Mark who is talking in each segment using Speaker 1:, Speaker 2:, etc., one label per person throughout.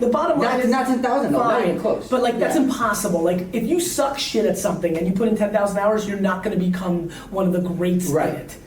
Speaker 1: The bottom line is
Speaker 2: not 10,000 though, not
Speaker 1: fine,
Speaker 2: even close.
Speaker 1: but like that's impossible. Like if you suck shit at something and you put in 10,000 hours, you're not going to become one of the greats in it.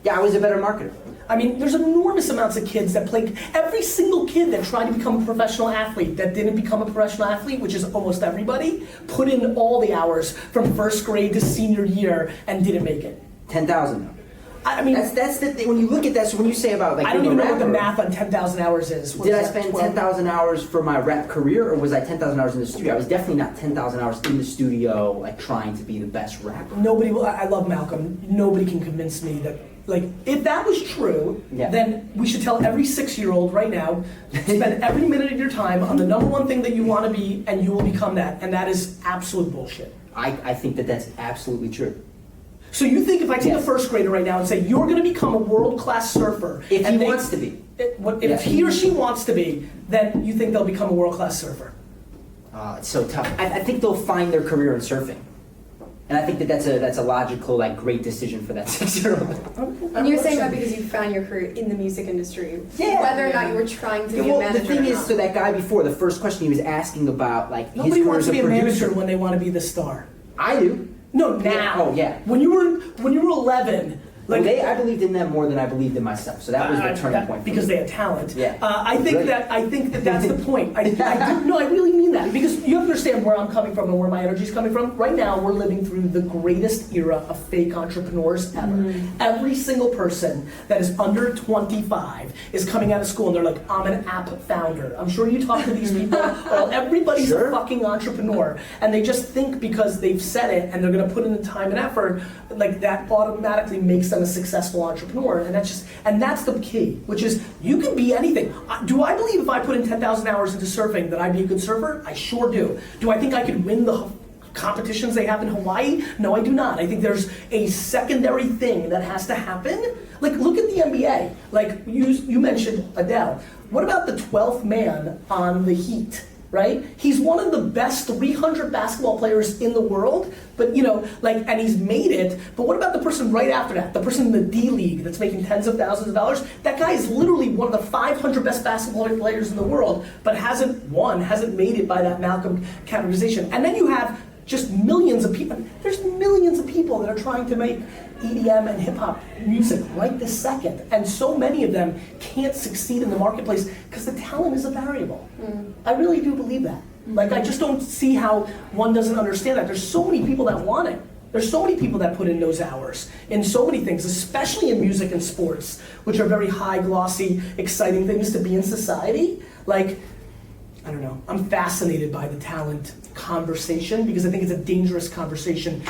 Speaker 2: Yeah, I was a better marketer.
Speaker 1: I mean, there's enormous amounts of kids that play. Every single kid that tried to become a professional athlete that didn't become a professional athlete, which is almost everybody, put in all the hours from first grade to senior year and didn't make it.
Speaker 2: 10,000 though.
Speaker 1: I mean,
Speaker 2: that's the thing. When you look at that, so when you say about like
Speaker 1: I don't even know what the
Speaker 2: rapper,
Speaker 1: math on 10,000 hours is.
Speaker 2: did I spend 10,000 hours for my rap career, or was I 10,000 hours in the studio? I was definitely not 10,000 hours in the studio, like trying to be the best rapper.
Speaker 1: Nobody will. I love Malcolm. Nobody can convince me that. Like, if that was true, then we should tell every 6-year-old right now, spend every minute of your time on the number one thing that you want to be, and you will become that. And that is absolute bullshit.
Speaker 2: I think that that's absolutely true.
Speaker 1: So you think if I take a first grader right now and say, you're going to become a world-class surfer.
Speaker 2: If he wants to be.
Speaker 1: If he or she wants to be, then you think they'll become a world-class surfer.
Speaker 2: It's so tough. I think they'll find their career in surfing. And I think that that's a logical, like, great decision for that 6-year-old.
Speaker 3: And you're saying that because you found your career in the music industry, whether or not you were trying to be a manager.
Speaker 2: The thing is, so that guy before, the first question he was asking about, like,
Speaker 1: nobody
Speaker 2: his career
Speaker 1: wants
Speaker 2: as
Speaker 1: to
Speaker 2: a
Speaker 1: be a
Speaker 2: producer.
Speaker 1: manager when they want to be the star.
Speaker 2: I do.
Speaker 1: No, now.
Speaker 2: Oh, yeah.
Speaker 1: When you were 11.
Speaker 2: Like, I believed in them more than I believed in myself, so that was the turning point.
Speaker 1: Because they had talent.
Speaker 2: Yeah.
Speaker 1: I think that that's the point. I really mean that, because you have to understand where I'm coming from and where my energy is coming from. Right now, we're living through the greatest era of fake entrepreneurs ever. Mm-hmm. Every single person that is under 25 is coming out of school and they're like, I'm an app founder. I'm sure you talk to these people. Well, everybody's a fucking entrepreneur, and they just think because they've said it and they're going to put in the time and effort, like that automatically makes them a successful entrepreneur, and that's the key, which is you can be anything. Do I believe if I put in 10,000 hours into surfing that I'd be a good surfer? I sure do. Do I think I could win the competitions they have in Hawaii? No, I do not. I think there's a secondary thing that has to happen. Like, look at the NBA. Like, you mentioned Adele. What about the 12th man on the Heat? Right? He's one of the best 300 basketball players in the world, but and he's made it, but what about the person right after that? The person in the D League that's making tens of thousands of dollars? That guy is literally one of the 500 best basketball players in the world, but hasn't made it by that Malcolm categorization. And then you have just millions of people. There's millions of people that are trying to make EDM and hip-hop music right this second, and so many of them can't succeed in the marketplace because the talent is a variable. I really do believe that. Like, I just don't see how one doesn't understand that. There's so many people that want it. There's so many people that put in those hours in so many things, especially in music and sports, which are very high, glossy, exciting things to be in society. Like, I don't know, I'm fascinated by the talent conversation because I think it's a dangerous conversation.